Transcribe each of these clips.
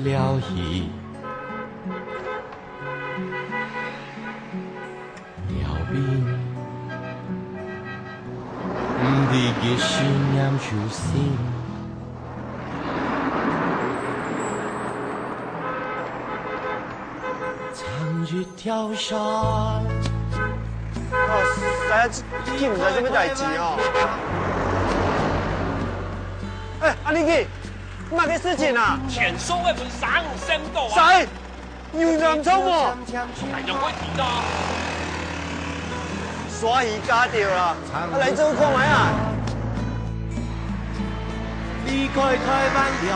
了意，了冰，你嘅思念就心，藏住条山。哦，今唔使做咩代志哦？哎，阿李记。乜嘅事情啊？前所未闻3、5升度啊！使有人冲喎，大用会睇咯。耍鱼加掉啦，嚟做看咪啊！离开台湾200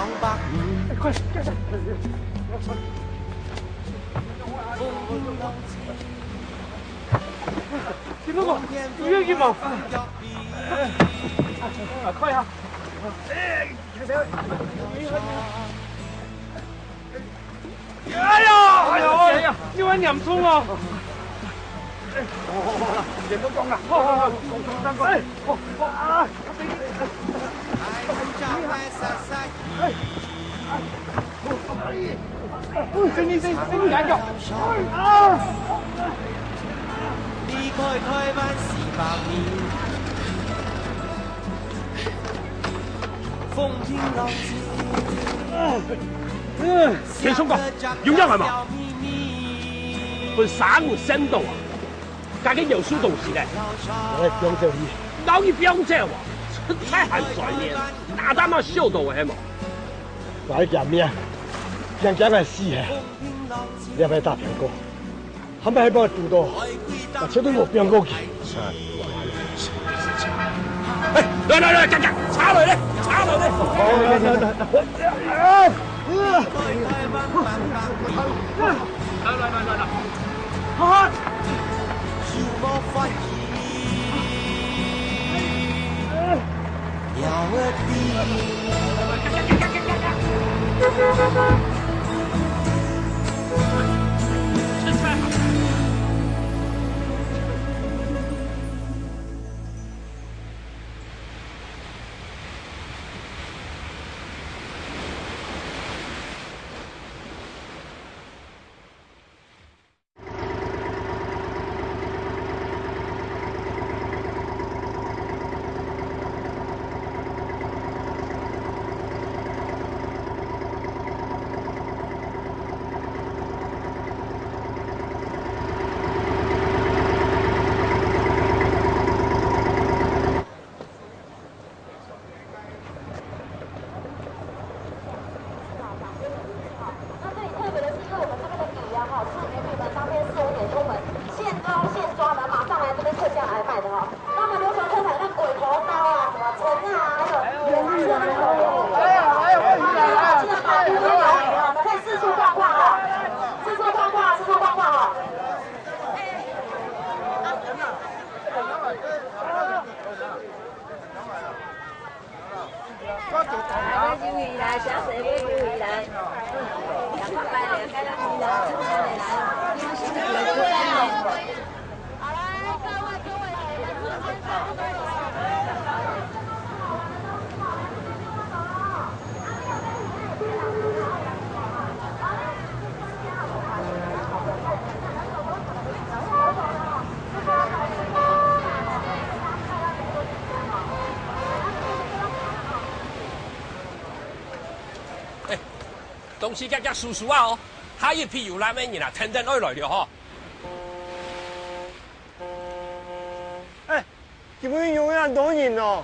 年，快！點嗰個醫院業務？快下！哎呀！呢位嚴衝啊！人都講啦，好，正緊腳，離開台灣400年。田松哥，用藥係嘛？份3、5升度啊！究竟有輸東西咧？我係標州醫，老醫標州喎，太寒水面，哪單乜燒到嘅係冇？我係講咩？講係死嘅，你係咪打邊個？係咪幫我做到？我絕對冇邊個嘅。哎，來，夾，插落嚟，插落嚟。來，好。東西夾叔叔啊！哦，下一批遊覽嘅人啊，聽真愛來了嗬。哎，點會有咁多人哦？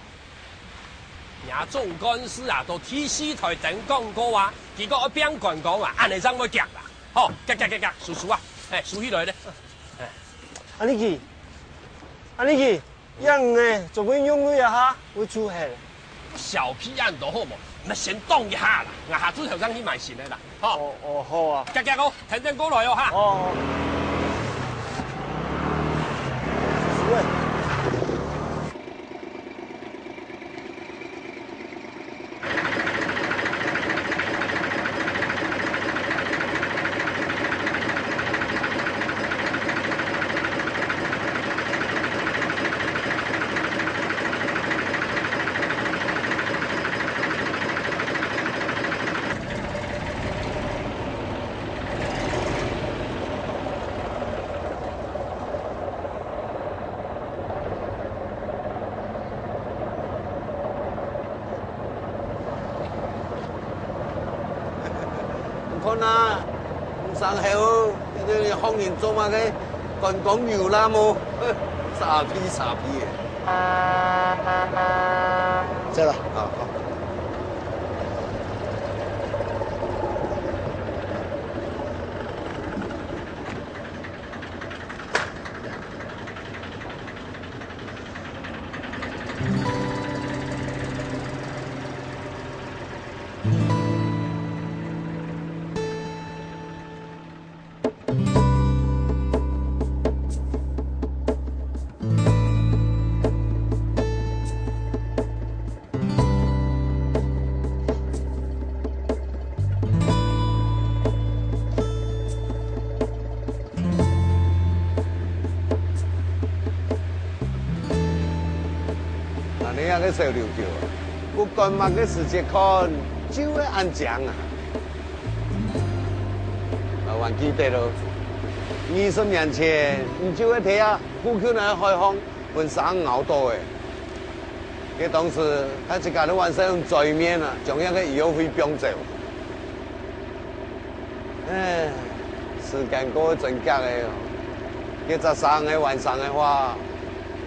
亞總幹事啊，到 TC 台等廣告啊，結果一邊廣告啊，按你爭我夾啦。好，夾，叔叔啊，誒，數起來咧。阿李記，樣嘅做咩用佢一下會出現？小批案都好无，那先动一下啦，我下主头让你买新的啦，好。哦好啊。加加哥，停停过来哦哈。哦。喂。看啊，上后你方言做嘛个观光游览么？傻批傻批的。在了。啊好。你那个小琉球啊，我干嘛个时间看就会安讲啊？还记得咯，20年前你就会睇下故宮那開放本省好多嘅，佢當時喺一家都晚上用嘴面啊，將一個油灰變走。唉，時間過得真急嘅，佢早上嘅晚上嘅話，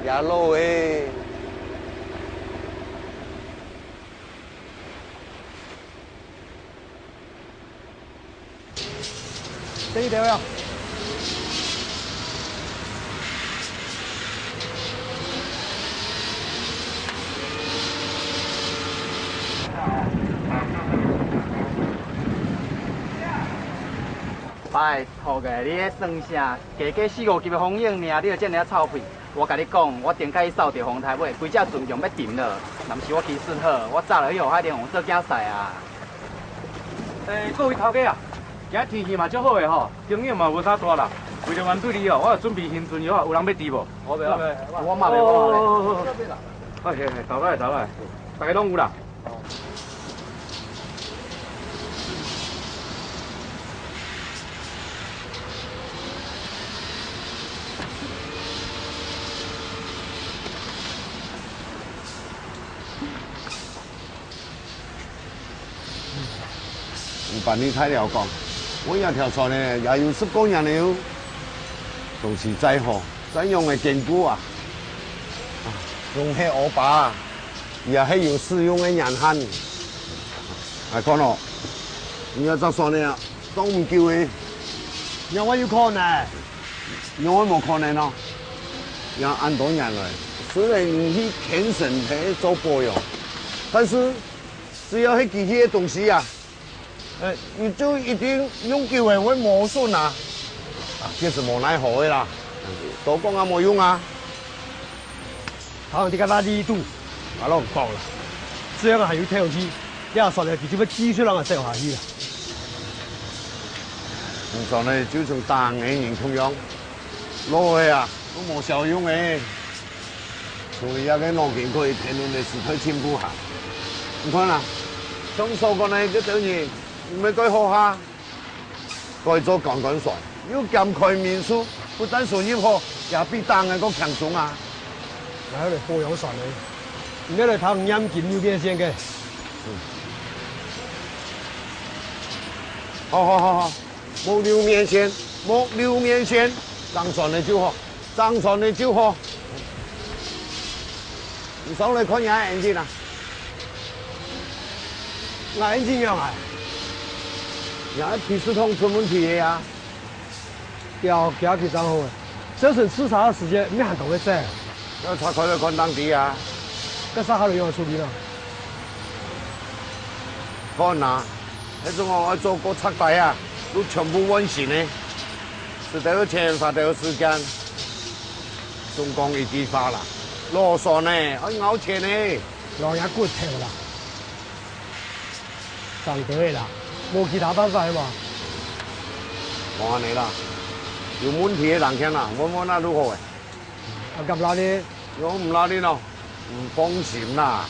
也老嘅。这一条呀。拜托个，你咧算啥？加加4、5级的风影尔，你就这样臭屁！我甲你讲，我顶开扫着风台尾，规只船用要沉了。若不是我技术好，我早就去互海莲红做竞赛啊！各位头家啊，今日天气嘛足好的吼，经验嘛无啥大啦。为着原对你哦，我准备新春药，有人要治无？我袂，我嘛袂，我嘛袂。嘿，走来，大家拢有啦。把你太了讲，我一条船呢也有10多年了，都是再好再用的坚固啊，用迄欧巴也係有使用的人hand來看咯，你要隻船呢都唔夠嘅，讓我有可能，因為冇可能咯，要按多年來，雖然你去天神去做保養，但是只要係機器的東西啊。你就一定用久的會磨損啊，這是冇奈何的啦，多講啊冇用啊。他們這個垃圾度，我都唔講啦。這樣還有跳機，要說呢，就要技術讓佢掉下去啦。唔錯呢，就像大藝人咁樣，攞去啊都冇效用嘅，所以要跟農田可以天然的時態進步下。你看啦，像所講呢嗰種嘢。咪改好下，改做鋼管船，要減開面數，不但船業好，也比當嘅個強壯啊！來嚟保養船嚟，你嚟睇唔陰見要變先嘅。好，木料面線，張船的就好，你上嚟看下眼鏡啊！眼鏡樣啊！也皮斯通出問題呀！要加幾張好嘅，節省視察嘅時間，咩行動嘅啫？要拆開嚟看當地啊！嗰啥下嚟用處理啦？看呐，那种我做过出台啊，都全部完成呢，是得有钱，花得有时间，总共一句话啦，啰嗦呢，要熬钱呢。老爷骨头啦，上得的啦，无其他办法嘛。冇安尼啦，有问题的人听啦，问那如何诶？啊，咁哪里？我唔拉你咯，唔放心啦，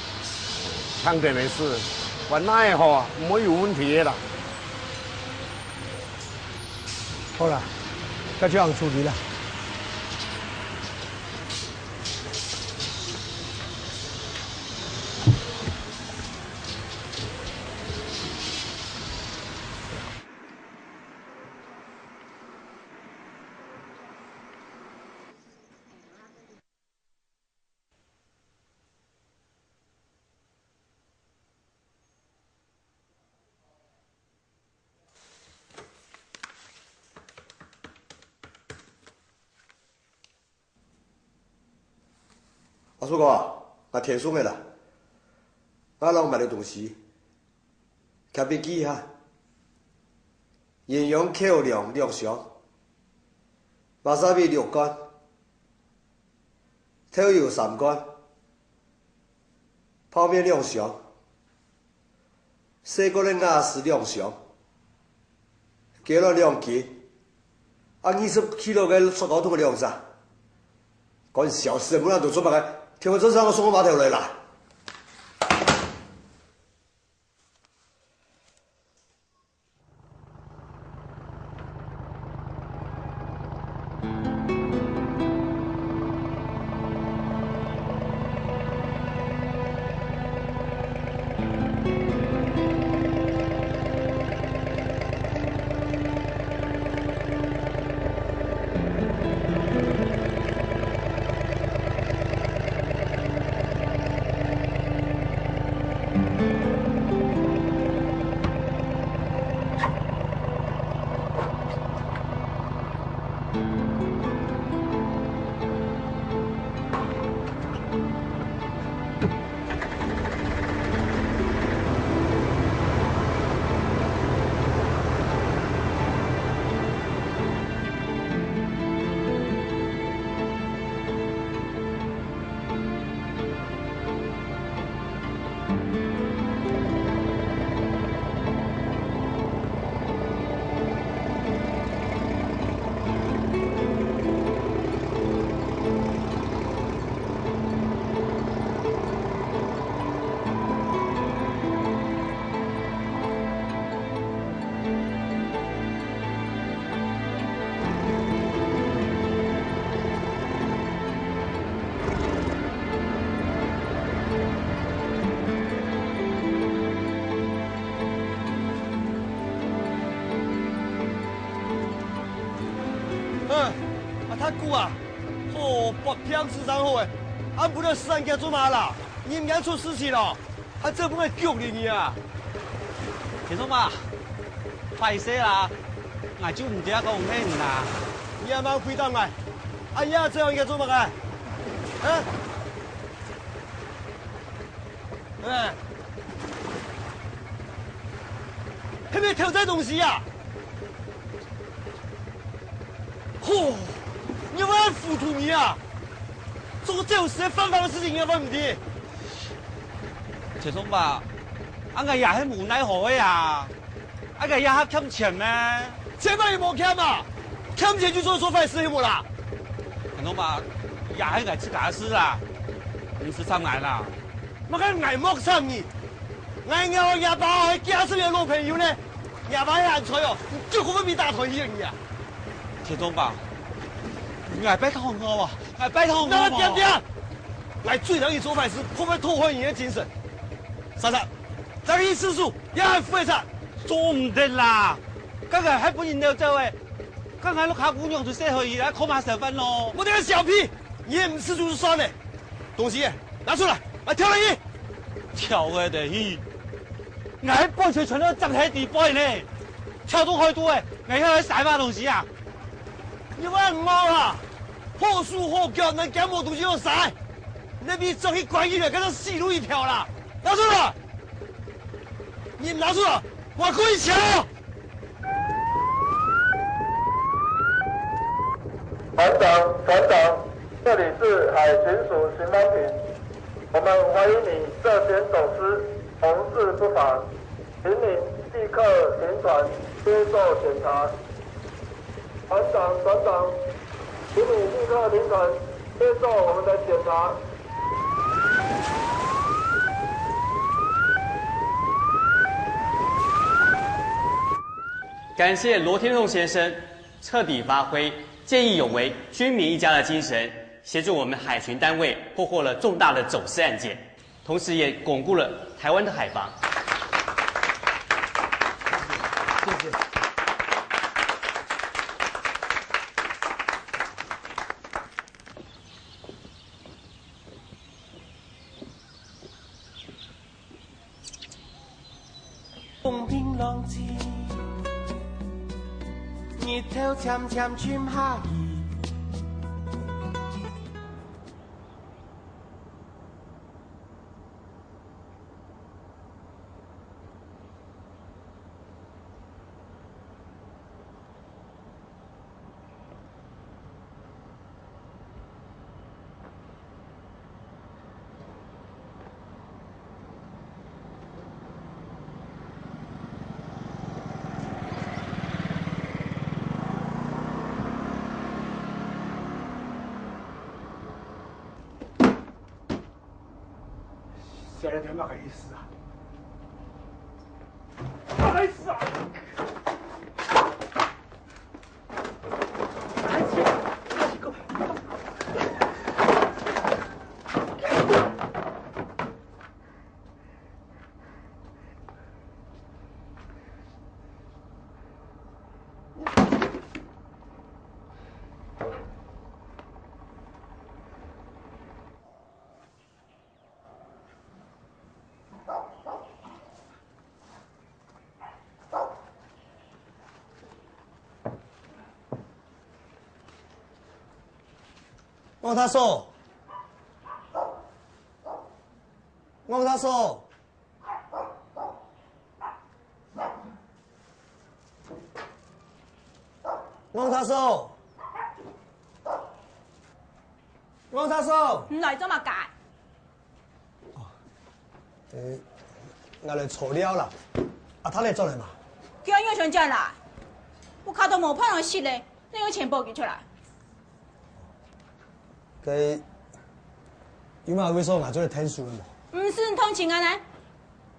强点的事，玩那也好啊，唔会有问题的啦。好啦，该这样处理了。阿叔哥，我听说的啦，我老买的东西，特别记哈，营养口粮2箱，瓦萨比6罐，豆油3罐，泡面2箱，西瓜的雅士2箱，鸡肉2斤，20 kg 的塑胶桶2只，管小事，冇人做做乜嘅。听我这上，我送我码头来啦。太久啊！哦，白片市场好诶，俺不了死人家做嘛啦？你们家出事情了，还这不会救你啊？田总嘛，歹势啦，我就唔得讲咩啦。你阿妈回档来，阿爷这样应该做嘛个？还没挑这东西呀？嚯！你玩糊涂你啊！做这种事犯法的事情，你犯唔得？田总嘛，俺个也系无奈何的呀，俺个也还欠钱咩？钱嘛也冇欠嘛，欠钱就做坏事有冇啦？田总嘛，也系个自家事啦，你是上来啦。我看挨莫上你，挨我哑巴还假设你老朋友呢，哑巴还吹哦，就可不比大头一样你啊！田总吧。俺拜托我哇！俺拜托我那点点，来最容易做坏事，会不会拖坏你的精神？莎莎，这个一次数也还负责，做唔得啦！刚才还不认得这位，刚才那卡姑娘就说可以来考马上分咯。我这个小屁，你也唔吃就算了，东西拿出来，来挑了一，挑个的去，俺半岁全都整起地背呢，挑到开多诶，俺要去晒把东西啊！你玩唔好啊！好树好脚，能干么东西要晒？那比整一关一了，跟他死路一条啦！拿出来！你拿住了，我跪下！船长，这里是海巡署巡防艇，我们怀疑你涉嫌走私，从事不法，请你立刻停船接受检查。船长，请你立刻停船接受我们的检查。感谢罗天颂先生彻底发挥见义勇为、军民一家的精神，协助我们海巡单位破获了重大的走私案件，同时也巩固了台湾的海防。谢谢。风平浪静，日頭漸漸轉下雨。现在他妈还意思啊？还死啊！王大叔，王大叔，王大叔，王大叔，你来做嘛解？我来错了啦，他来做来嘛？叫你想进来，我看到冇判人死嘞，你有钱报给出来。有冇会说我做嚟听书了冇？唔是你同情啊呢？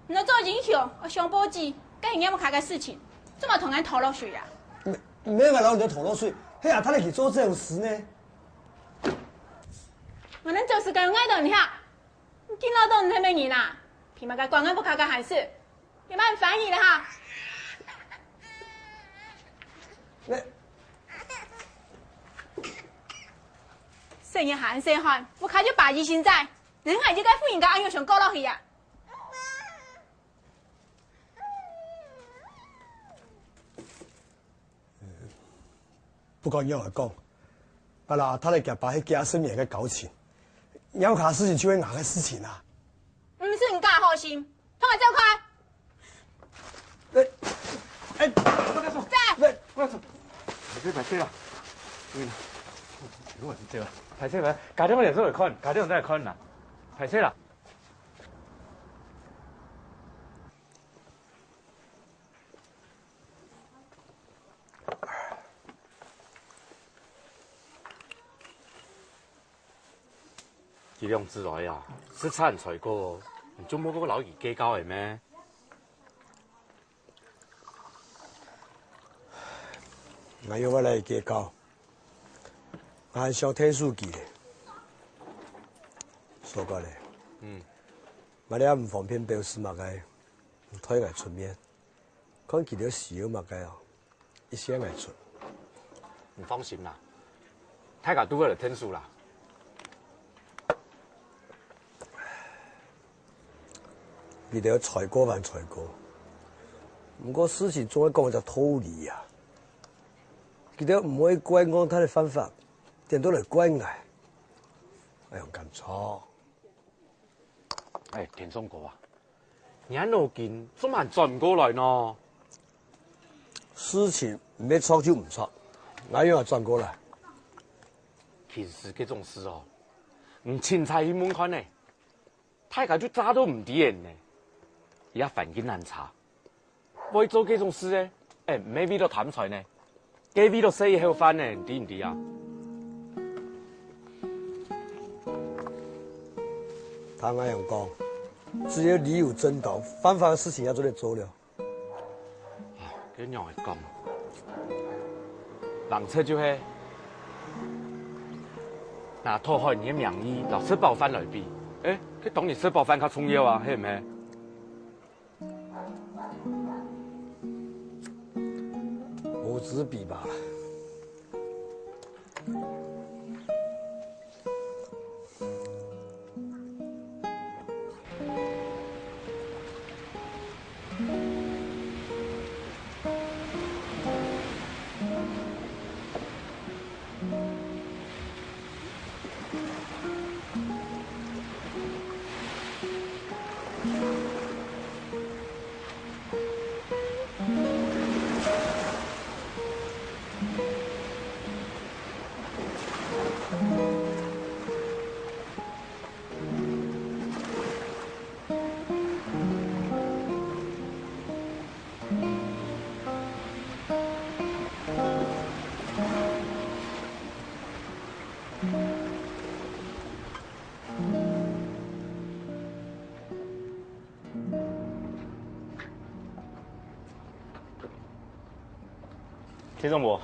你做英雄，我上报纸，跟人家冇开个事情，怎么同人吐露水啊？没话老人家吐露水，嘿呀，他嚟去做这种事呢？我能做事个爱到你下，你见老多你睇咩人啊？偏嘛个关爱不开个闲事，你蛮烦你的哈。生意寒生寒，我看就把记现在，人还就该富人家按要想搞落去呀。不管样来讲，啊啦，他嚟夹把迄家生命嘅搞钱，有卡事情就会硬嘅事情啊。唔是你家好心，同我走开。在，我走，排队啦，对啦，如果是这个，排队来，家长我连做会看，家长再看啦，排队啦。这样子来啊，是产才个，你做乜嗰個老二計較係咩？我要我来计较，我还想听书记咧，说过咧，我哋也唔方便表示嘛嘅，推佢出面，看佢條事嘛嘅啊，一些嚟出。唔放心啦，大家都為了聽書啦。你哋要裁過還裁過，不過事情總係講就道理啊。佢哋唔可以怪我他的方法，點都嚟怪我，我用咁錯。田松哥啊，你喺路見，怎還轉唔過來呢？事情唔要錯就唔錯，哪樣又轉過來？其實這種事哦，唔凊彩去門看呢，大家就渣都唔啲人呢，而家環境難查，為做這種事呢，唔係為咗貪財呢，係為咗死以後飯呢，啲唔啲啊？他那樣講，只要理有正道，犯法的事情也做得做了。咁樣係咁，人車就係拿討好人嘅名義，就吃飽飯來比，佢當然吃飽飯較重要啊，係唔係？無知比吧。田总博，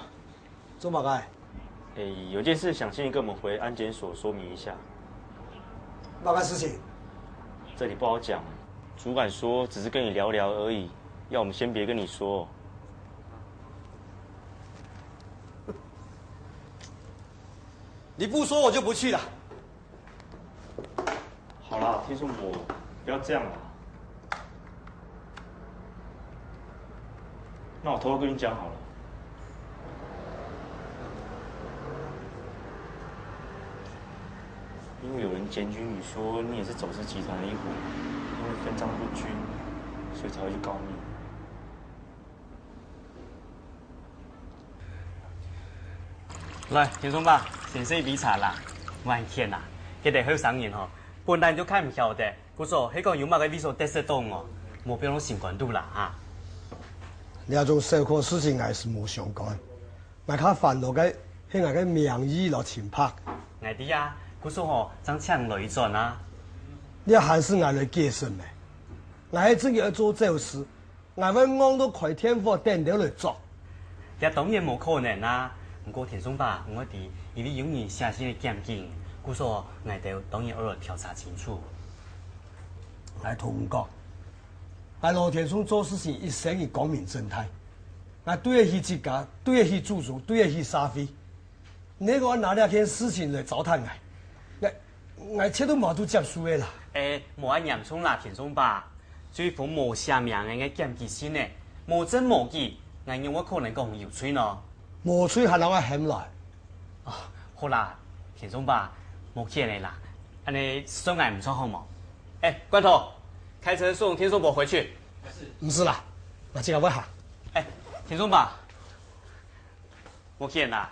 做嘛该？有件事想请你跟我们回安检所说明一下。哪个事情？这里不好讲，主管说只是跟你聊聊而已，要我们先别跟你说。你不说我就不去了。好啦，田总博，不要这样啦。那我偷偷跟你讲好了。因为有人检举你说你也是走私集团的一伙，因为分赃不均，所以才会去告你。来，田松爸，先生一杯茶啦。我係天啊，佢哋好生人吼，本來就看唔曉得，故說迄個有乜嘅味素特色動哦，冇俾我習慣度啦啊。那種社會事情係是冇相干，我較煩惱嘅係我嘅名譽落前拍。係啲啊。故說吼，將槍雷轉啊！你還是我來解釋咩？我係真要做這事，我會按到開天火點頭來做。也當然冇可能啊！不過田松爸，我哋因為有人下線嘅檢警，故說我哋當然要調查清楚。我同你講，我羅田松做事情一生以光明正大，我對得起自家，對得起祖宗，對得起社會。你我拿兩件事情來糟蹋我。我切都冇都接受嘅啦。冇咁嚴重啦，田松爸。最苦冇下名嘅檢舉先呢，冇真冇記，我用我可能講有吹呢。冇吹係讓我喊來。哦，好啦，田松爸，冇見你啦，安尼相愛唔錯好冇？罐頭，開車送田松伯回去。唔是啦，我這個會行。田松爸，冇見啦。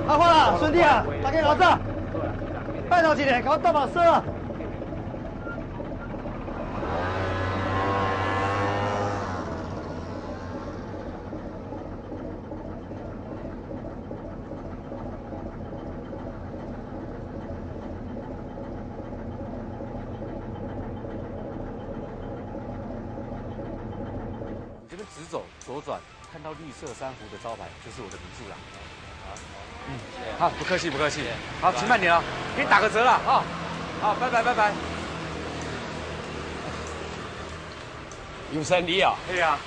阿花啦，兄弟啊，大家老子，拜託一下，給我搭把車啊！直走左转，看到绿色珊瑚的招牌，就是我的民宿啦。好，不客气不客气。好，请慢点哦，给你打个折了啊。好，拜拜拜拜。有生理啊？对呀。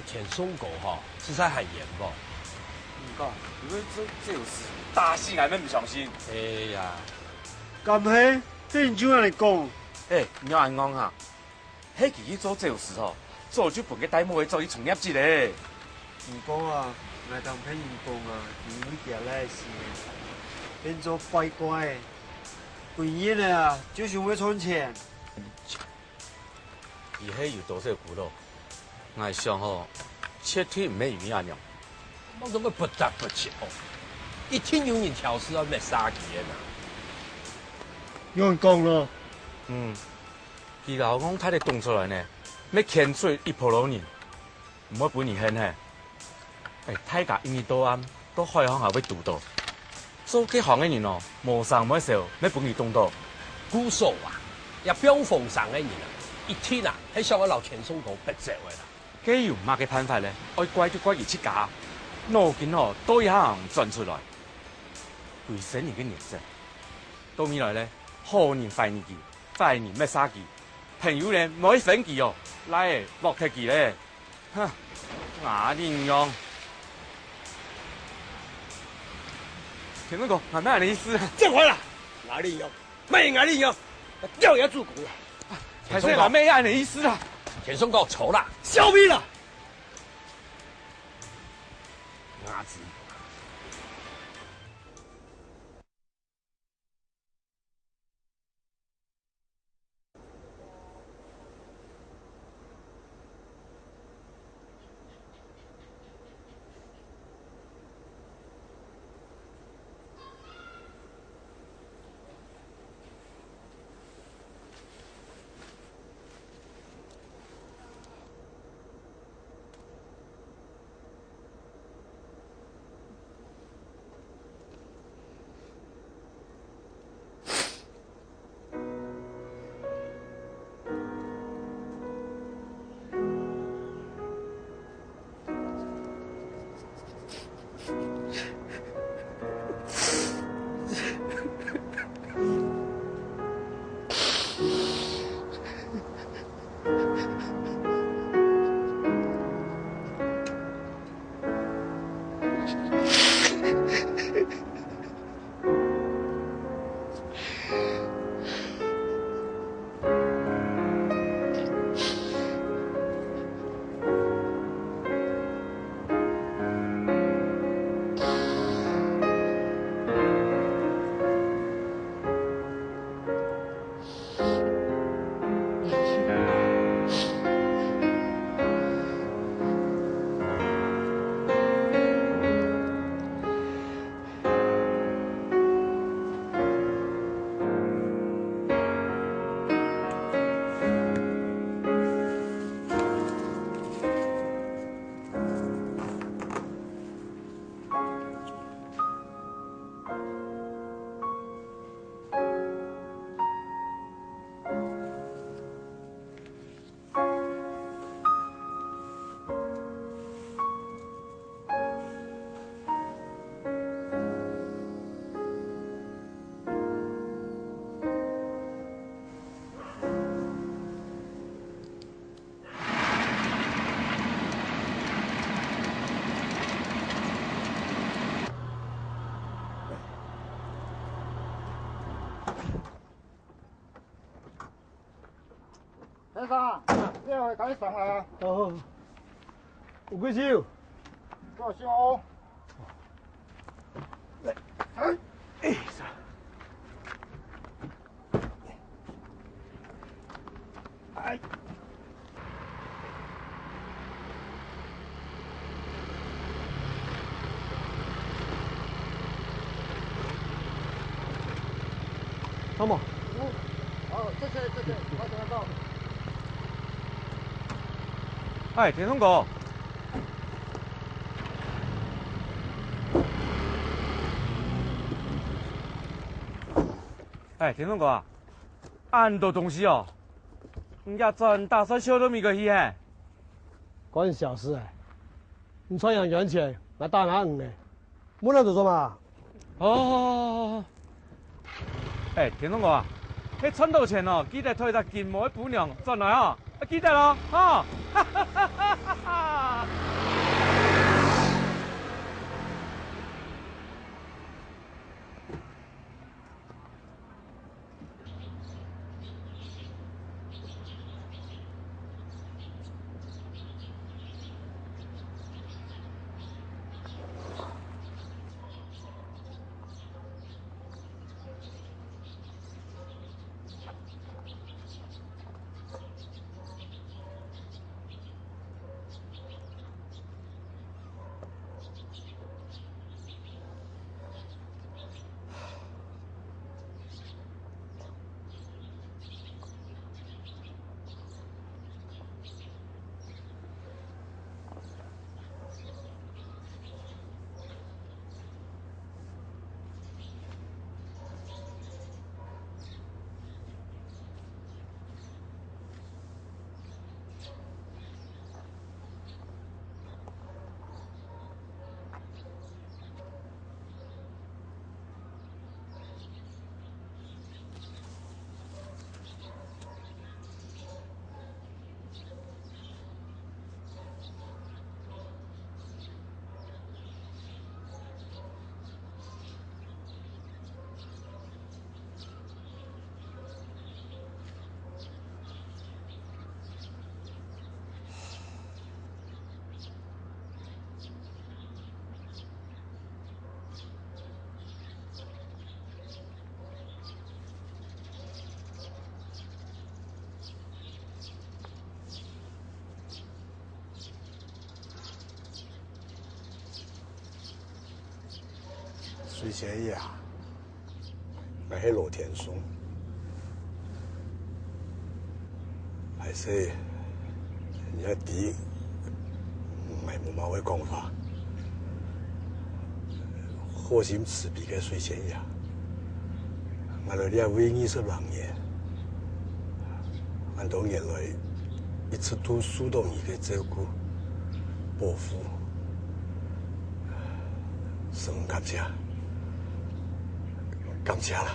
田松狗哈，是在喊盐不？唔講，如果這有事，大事係咩唔上心？哎呀，咁係，對你怎樣嚟講？唔要安講嚇。迄期去做這有事吼，做就分個大幕會做伊創業節咧。如果啊，我当偏员工啊，你会做那事，变做乖乖的，贵人的啊，就想要存钱。伊迄有多少骨咯？我想吼，切腿唔免鱼啊娘，我怎么不得不切哦？一听有人挑事，我咪杀气的呐。有人讲咯，伊老公他哋动出来呢，要牵水一婆老人，唔好本年hen嘿。太甲因伊到暗到海航下要渡到，做这行的人哦，无上冇少，要本伊动到。姑嫂啊，也表奉上的人啊，一天啊，喺上个老田松头不值的啦。既有乜嘅辦法咧？愛怪就怪伊出家，腦筋哦都一行轉出來，鬼神人嘅人生。到未來咧，好人壞人記，壞人咩殺記，朋友咧唔可以分記哦，來誒落踢記咧，哼，牙人用。田中哥，俺咩的意思？这回啦，牙人用，没牙人用，掉牙助攻了。还是俺咩的意思啊？田松哥丑啦，消灭了。牙子。先生，这回该上来啊。哦，有几手？多少？哎，好嘛？好，谢谢，我等下到。哎，田中哥。哎，田中哥啊，按多东西哦，人家真打算收那么一个戏嘿。关小事哎，你穿养元钱来打哪呢？没那做嘛？哦。哎，田中哥啊，迄赚到钱哦，记得退一金毛的姑娘转来哦，记得咯，哈。哈哈哈哈哈！水仙爷，我是罗天松，还是人家弟，唔系冇某嘅讲法，好心慈悲嘅水仙爷，我哋呢位艺术人员，很多年来一直都受到你嘅照顾、保护。 十分感谢，感谢了。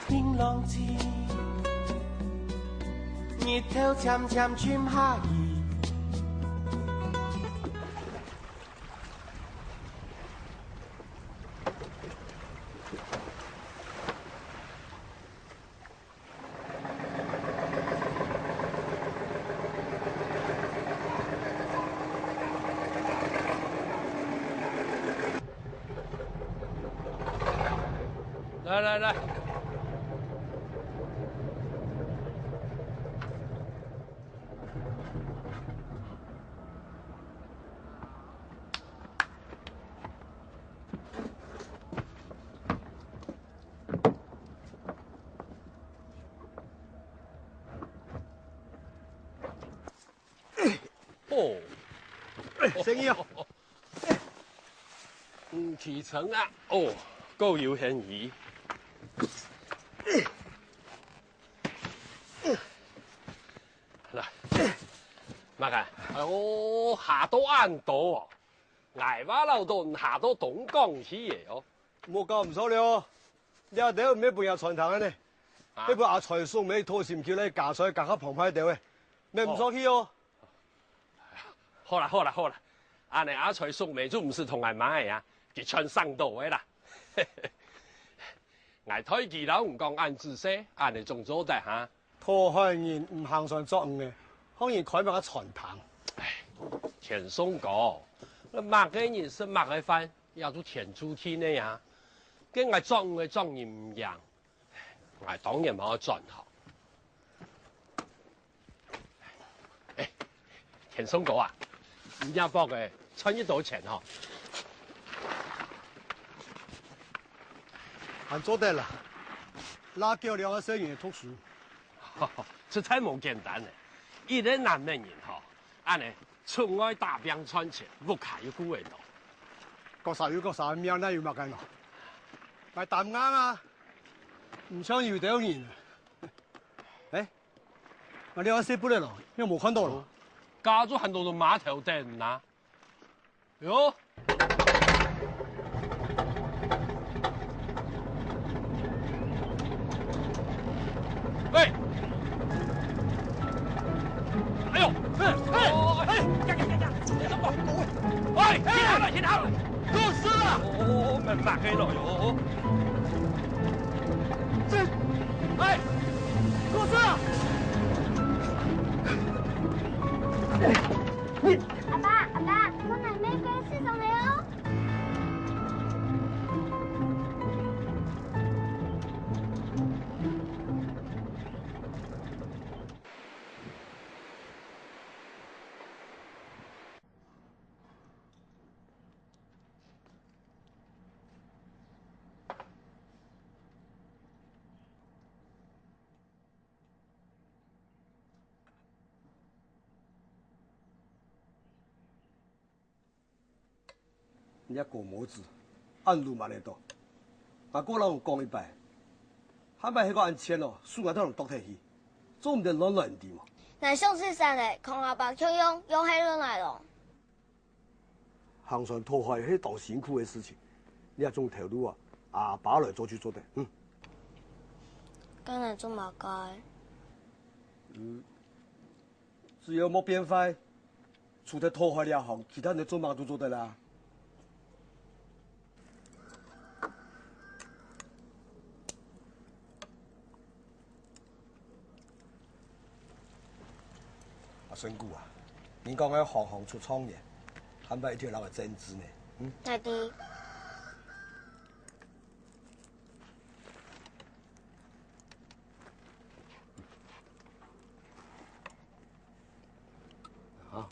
天朗天，日頭漸漸轉下雨。来来来。 哦，生意哦，启程啊！哦，够有嫌疑。来，马看，哦，下到暗道哦，挨瓦老道下到东江去嘅哦。冇搞唔錯了，你阿爹咩半日傳堂嘅呢？呢部阿財送尾拖線橋咧，架上架下旁派掉嘅，咩唔錯去哦？ 好啦好啦好啦，安尼阿財送尾就唔是同俺買嘅啊，佢全上道嘅啦。挨推幾樓唔講按自識，安尼仲做得嚇？拖開人唔行上作誤嘅，可然開埋個傳堂。唉，田松哥，那擘嘅人是擘嘅飯，要做田主天嘅呀，跟我作誤嘅作業唔一樣，我當然冇轉好。誒，田松哥啊！ 唔一幫佢趁呢度錢嗬，俺做得啦，拉叫兩個生意讀書，這太冇簡單咧！一個男人嗬，安尼出外打拼賺錢，屋企要顧得到。各啥有各啥命，那有乜緊咯？咪答啱啊！唔想要掉人。我了解不了了，因为没看到了。加咗很多的码头灯呐。哟。喂！哎呦！哎！天塌了！出事了！哦，门打开了哟！这，哎，出事了！阿爸，我奶奶跟市长来哦。人家过模子，按路嘛来到，啊，过人讲一摆，还摆迄个按签哦，输外头人倒退去，做唔得乱乱地嘛。那上次山嘞，空阿爸就用海轮来了。行船拖坏迄道辛苦的事情，你也种头路啊，阿爸来做就做得，刚才做嘛该？只要没变坏，除了拖坏了行，其他人做嘛都做得啦。孙姑啊，你讲个行行出状元，还摆一条那个真子呢？大弟。好。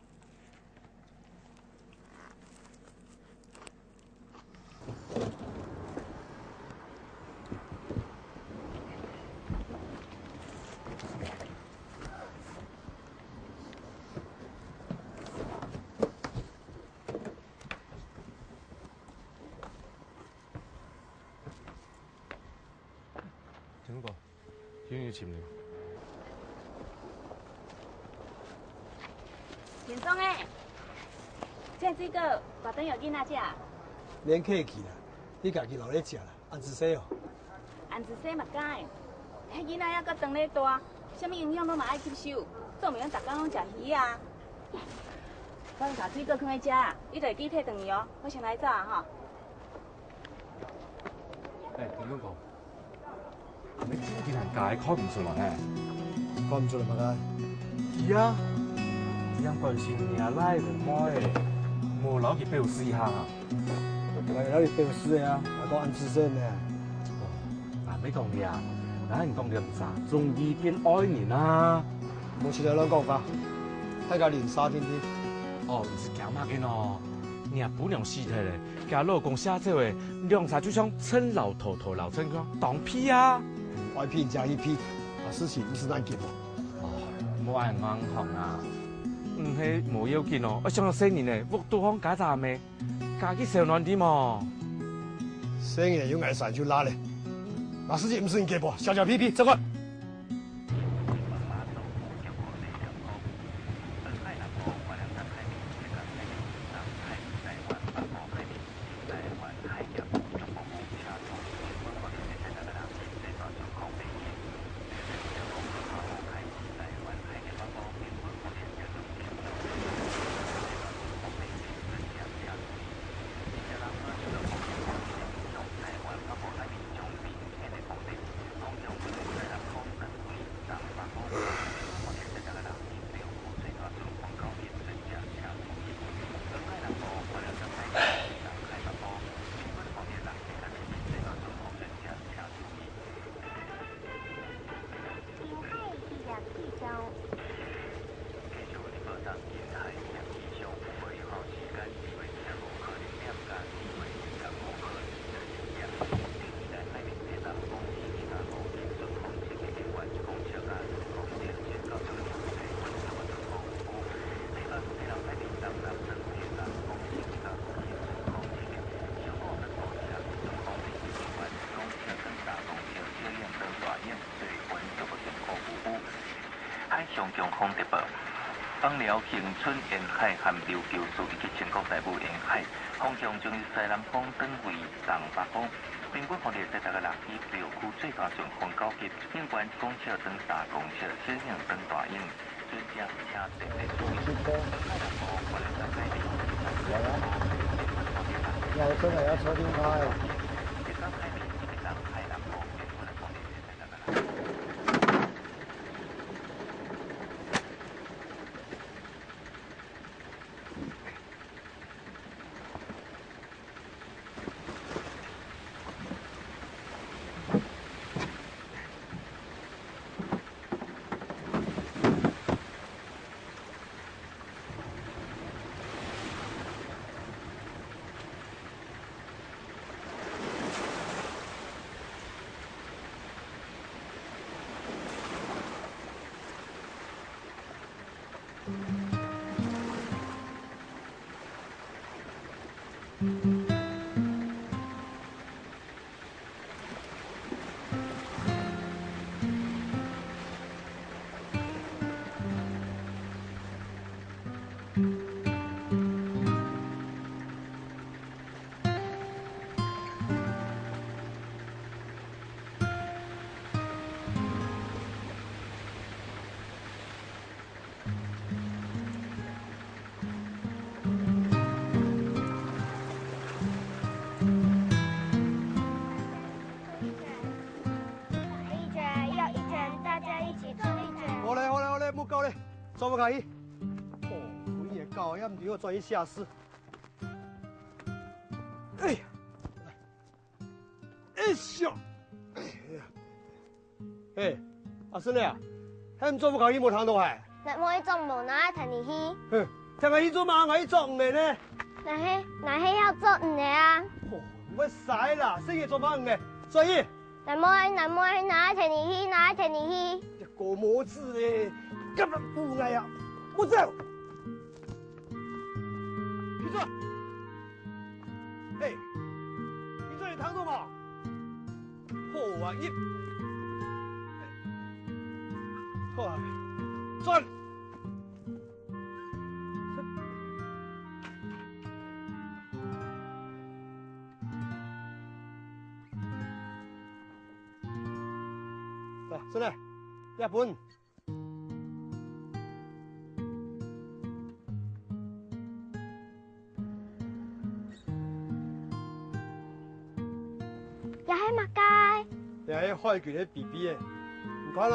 听过，愿意签了。田松哎，这个把灯有囡仔食。免客气啦，你家己留咧食啦，安子细哦。安子细嘛该，迄囡仔还阁长咧大，什么营养都嘛爱吸收，总袂用逐工拢食鱼啊。我甲水果放在遮，你就会记摕转去哦。我先来走啊吼。哎，田总讲，你今天解开唔出来呢？看唔出来嘛该？是啊，让关心你来了买，无留去表示下。我有去表示啊，还讲安子细呢。啊，没讲你啊，哪人讲你咁傻？中意变爱你啦？冇似你两讲法，睇家连沙天天。哦，唔是讲嘛嘅喏，你啊不良尸体咧，家老公写这话，凉茶就像趁老头头老趁光，当屁啊！外屁加一屁，啊事情唔是难结哦。哦，冇爱硬行啊，唔系冇要紧哦，我上咗4年咧，屋都行假咋咩？家己小暖啲嘛。4年有挨晒就拉咧，那事情唔是你结啵，小小屁屁，走开。访了恒春沿海含流桥处以及全国大部沿海，方向将西南方转为东北方。平均风力在大概6级，六区最高上风9级，影关1公尺等3公尺，小影等大影，专家请特别注意。又真係有坐電台。够嘞，做不可以。哦，鬼也高，要唔对我专业下士。哎呀，哎呀，哎呀，哎，阿孙啊，还唔做不可以冇通到海？那我一做无哪睇你去？哼，听我去做嘛，我去做唔嘅呢？那係要做唔嘅啊？哦，唔使啦，星期做乜唔嘅？所以。那哪睇你去？哪睇你去？这个模子嘞，根本不爱呀！我走。你说，嘿，你这里躺着嘛？好啊，好啊，转。来，孙来，日本。又係乜街？又係開拳啲 BB 嘅，唔關咯。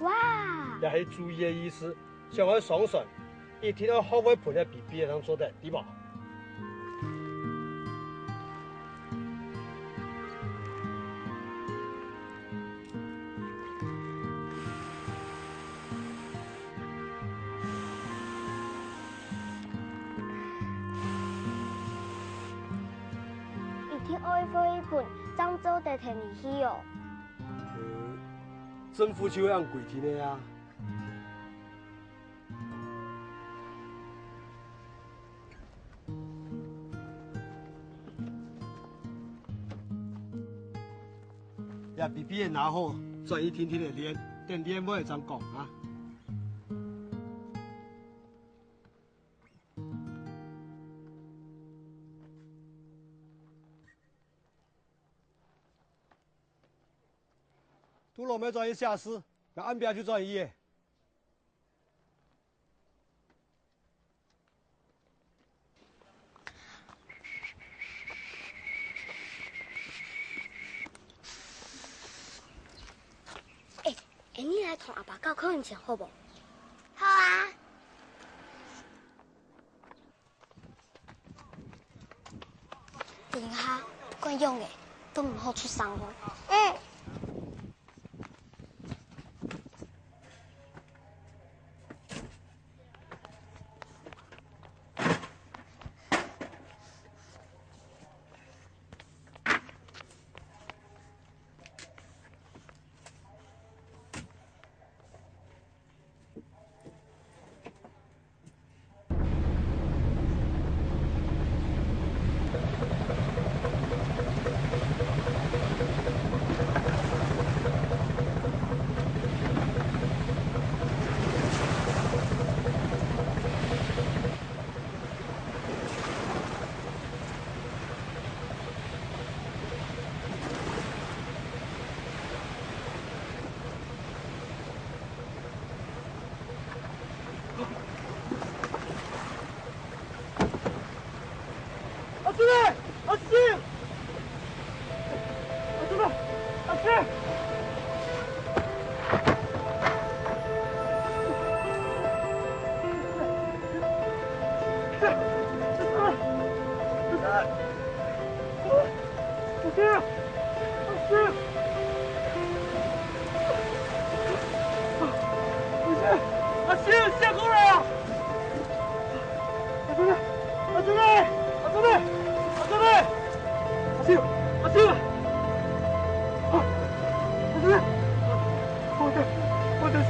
哇！又係注意嘅意思，上海爽順，一天都學會盤嘅 BB 嘅，能做得點啊？愛飛盤漳州地田里去哦。政府就按規定的呀。也 BB 也拿好，再一天天的練，等練我會咁講啊。都老没专业下士，那安排就专业。你来同阿爸交考验前好不？好啊。等下，管用的，都唔好出伤哦。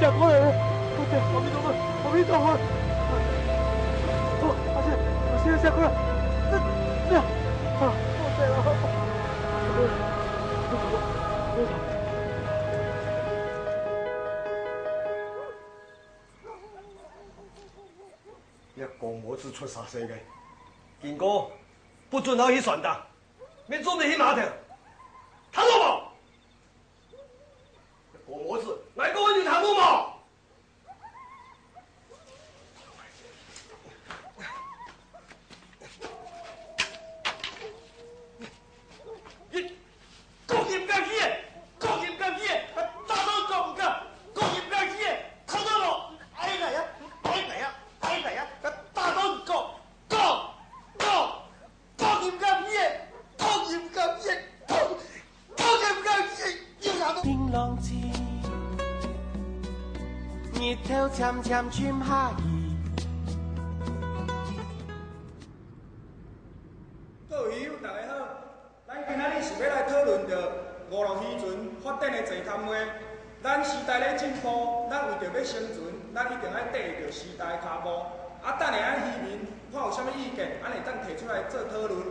下过来了，阿姐，阿弥陀佛，阿弥陀佛。哦，阿姐，阿姐下过来，这，啊，我对了。一公母子出杀世嘅，健哥不准我去船搭，免准你去码头，听到冇？公母子，外国人就听到冇？日头渐渐转下去。各位友，大家好，咱今仔日是要来讨论着五路渔船发展的座谈会。咱时代咧进步，咱为着要生存，咱一定要跟着时代的脚步。等下咱渔民看有啥物意见，咱会当提出来做讨论。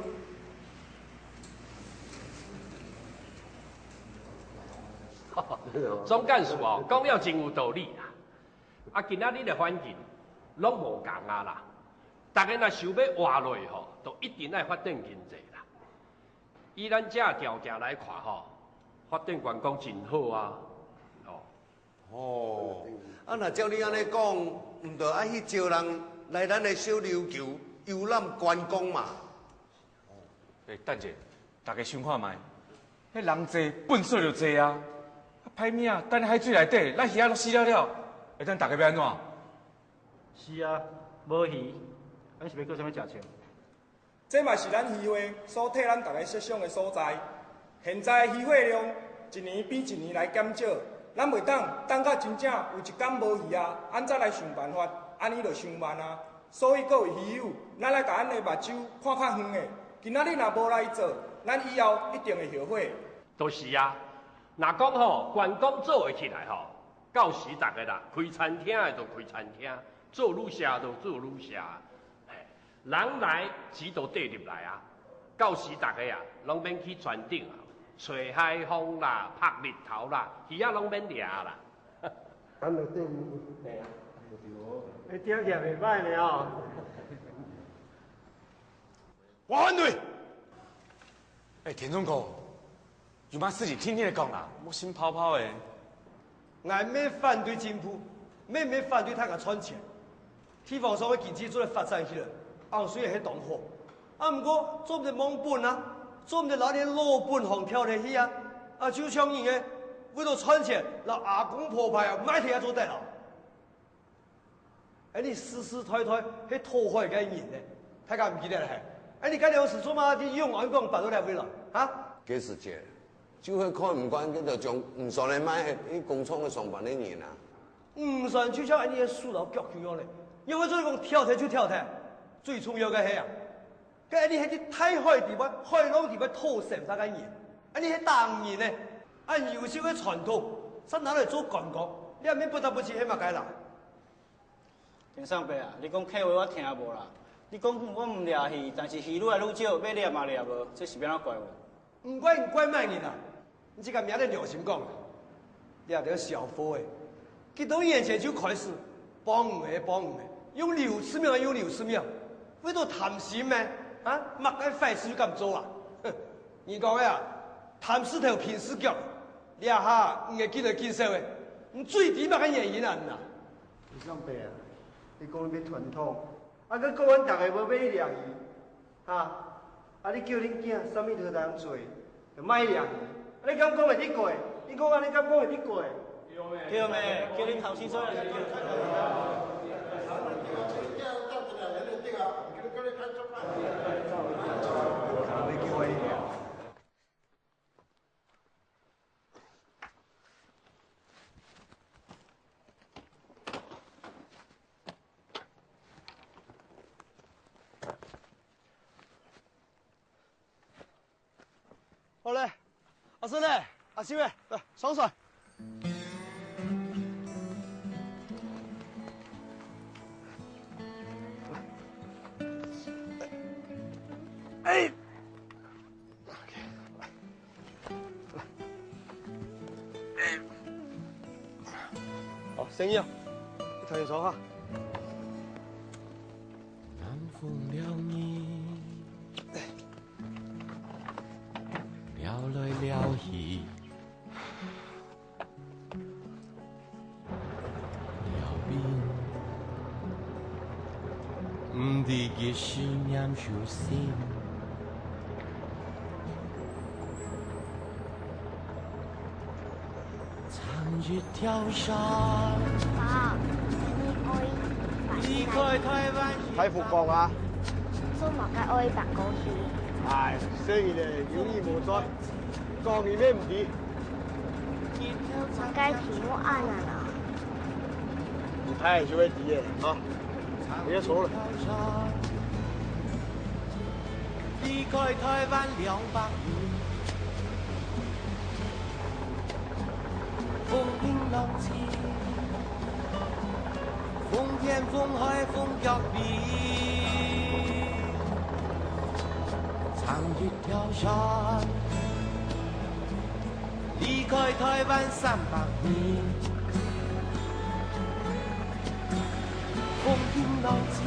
总干事哦，讲了真有道理啦。今仔日的环境拢无共啦，大家若想要活落吼，就一定要发展经济啦。以咱这条件来看吼，发展观光真好啊。哦，若照你安尼讲，唔着爱去招人来咱的小琉球游览观光嘛？等者，大家想看觅，迄人济，粪扫就济啊。歹命啊！等海水内底，咱鱼仔都死了，会等大家要安怎？是啊，无鱼，咱是要做啥物食穿？这嘛是咱渔会所替咱大家设想的所在。现在渔会量一年比一年来减少，咱袂当等到真正有一天无鱼啊，咱再来想办法，安尼就伤慢啊。所以各位渔友，咱来甲咱的目睭看较远的，今仔日若无来做，咱以后一定会后悔。都是啊。若讲吼，观光做会起来吼，到时大家啦，开餐厅的就开餐厅，做旅社就做旅社，人来钱就缀入来啊。到时大家啊，拢免去船顶啊，吹海风啦，拍日头啦，鱼仔拢免掠啦。咱就对，嘿啊，你点起袂歹呢哦。我反对。田中哥。有嘛事情听听的讲啦，我心泡泡的。俺没反对进步，没反对他个赚钱。地方上的经济做来发展起来，洪水也係同好。不过做唔得忘本啊，做唔得拿啲老本行跳嚟去啊。就像人嘅为了赚钱，拿阿公婆牌啊，买天做得了。你世世代代係拖坏嘅人呢，大家唔記得啦係。你今日是做嘛啲用眼光白到嚟回來啊？幾時節？就會看唔慣，佢就將唔上嚟買啲工廠嘅上班啲人啊。唔算就像你嘅輸樓腳咁樣咧，因為做講跳台就跳台，最重要嘅係啊，佢你係啲睇海地位、海浪地位拖成曬嘅人，你係當然咧，按優秀嘅傳統，先拿嚟做觀光，你係免不得不去起碼解啦。田上伯啊，你講客話我聽無啦，你講我唔掠魚，但是魚愈來愈少，要掠嘛掠無，這是變哪怪話？唔怪賣人啊！你這個名得良心講，你係條小貨誒，佢到眼前就開始幫唔嘅，用60秒用60秒，為咗貪錢咩？啊，乜嘅壞事就咁做啊？你講呀，貪死頭拼死腳，你下唔係見到見受嘅，你最底乜嘅原因啊？你上伯啊，你講你要傳統，佢講阮大家要買掠魚，你叫恁囝啥物都當做，就買掠魚。你敢講會得過？你講啊，你敢講會得過？叫咩？叫恁頭先所有人叫。好嘞，阿孙嘞，阿小妹，来爽爽。哎。 好，生意啊，你头先坐哈。南风撩你，撩来撩去，撩边，唔知嘅思念手心。 一条山。爸，离开台湾。睇副降啊！做毛该爱白狗去。唉，生意咧有意无在，讲你咩唔ดี。毛该题目按了啦。你太就会敌啊！别说了。离开台湾200年。 风平浪静，风天风海风脚壁，长一条山，离开台湾300年。风平浪静，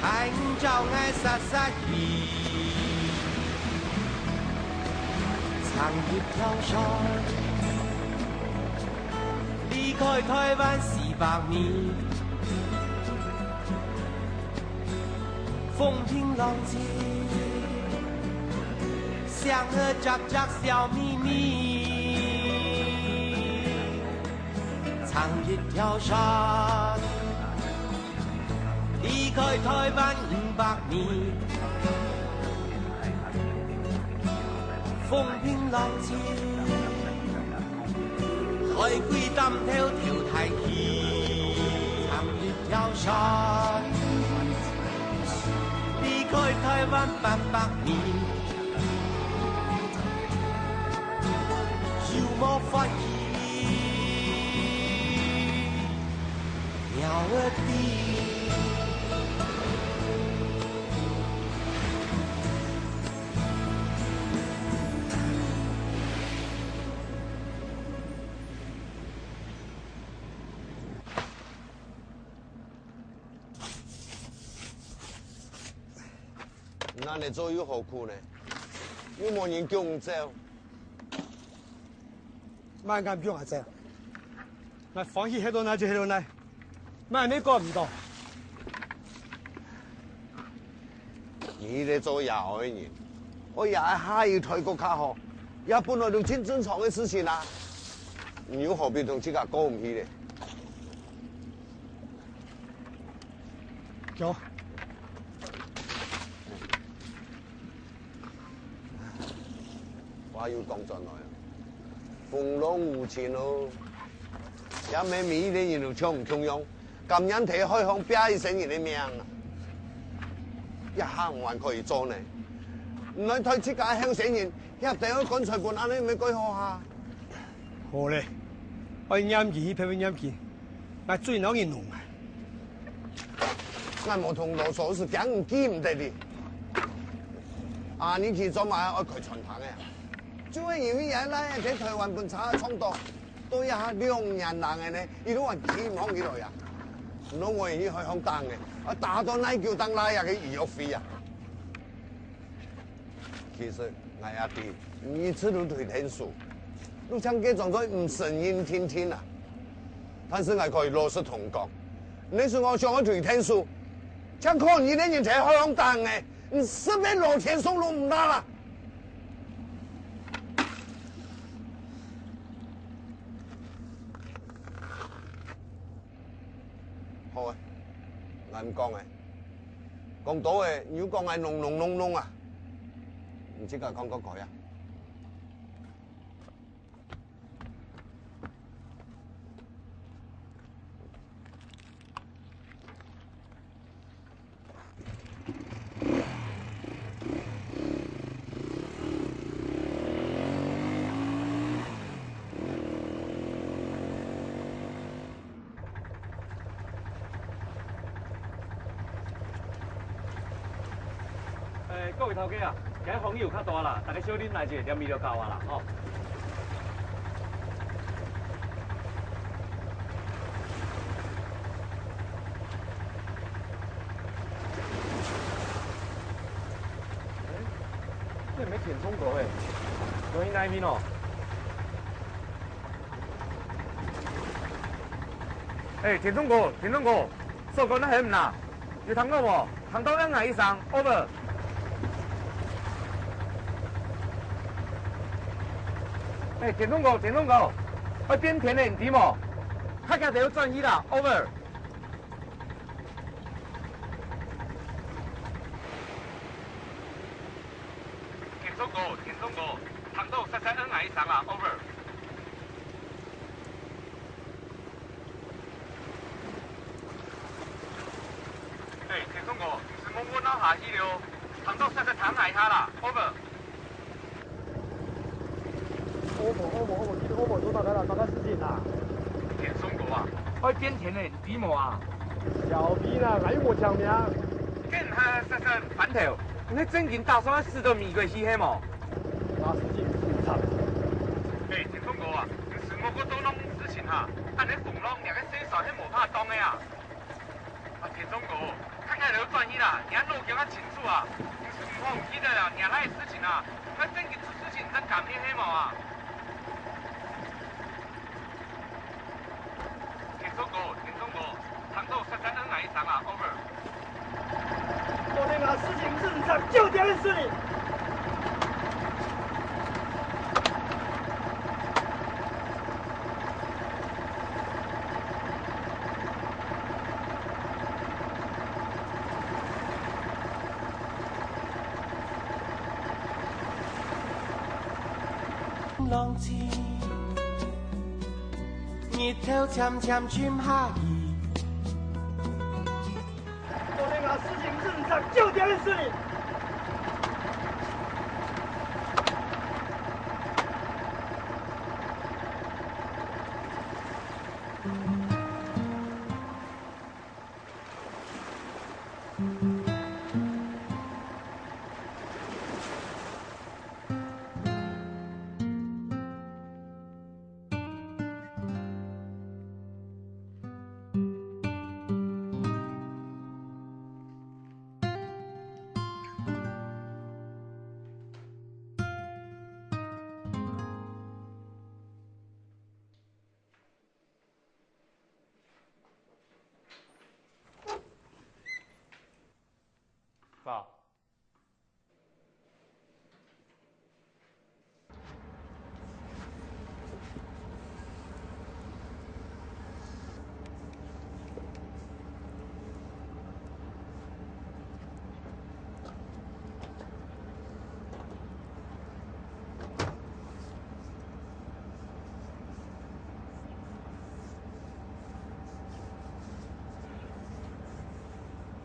太陽照愛灑灑去。 長一條山，離開台灣400米，風平浪靜，祥和雜雜笑眯眯。長一條山，離開台灣500米。 風平浪靜，海龜擔挑跳太起，長一條山，離開台灣800米，有冇發現鳥兒的？ 咱的左右何苦呢？有冇人叫唔走？慢咁叫我走，那放棄喺度嚟就喺度嚟，慢你講唔到。你哋做廿海人，我也係要退國卡學，也本來就真正常嘅事情啦。你何必同自家過唔去咧？叫。 話要講進來，風浪無情咯，一味美啲人就搶唔中央，咁樣睇開腔邊一成人的命啊！一下唔還可以做呢，唔係退出家鄉成人，一定要乾脆半眼你咪改好下。好咧，我啱見，譬如啱見，我最惱人弄啊！我冇同羅嫂是講唔記唔得的，啊！你去做埋我佢傳堂嘅。 就係因為人咧喺台灣本產衝突，都一下2人人嘅呢，伊都話起唔好幾耐啊！唔通我而家去向當嘅，啊打到奶叫當拉呀嘅醫藥費啊！其實我阿弟，你知道退天數，你唱嘅狀態唔神音天天啊！但是我可以老實同講，你說我想我退天數，唱抗議啲人就係向當嘅，你是咪老天數都唔得啦？ 好啊，我唔講嘅，講到嘅，如果講係弄啊，唔知佢講嗰個啊。位头家啊，今日风雨有较大啦，大家小啉来者，念味就够啊啦，吼。这没填充过诶，有因那边哦。填充过，数据那很唔啦，有通过无？通到2以上 ，over。填充过，边填的唔掂无？较惊就要转移啦 ，over。填充过，通到2以上啦 ，over。填充过，是摸摸脑下去了，通到2以下啦 ，over。我做大概事情啦。填充过啊，爱边填的底毛啊。小皮啦，还有我抢名。跟他反头，你正经打算死到米过去黑毛？那事情是差。填充过啊，是我个做弄事情哈，按你缝弄两个洗手还无怕当的啊。填充过，看看你转移啦，人家路叫他清楚啊，是唔好唔记得啦，伢那的事情啊，那正经出事情才感念黑毛啊。填充过，通到2以上啊 ，over。昨天啊，事情是上就这样事情。浪尖，日頭漸漸轉下移。昨天啊，事情是上就这样事情。爸，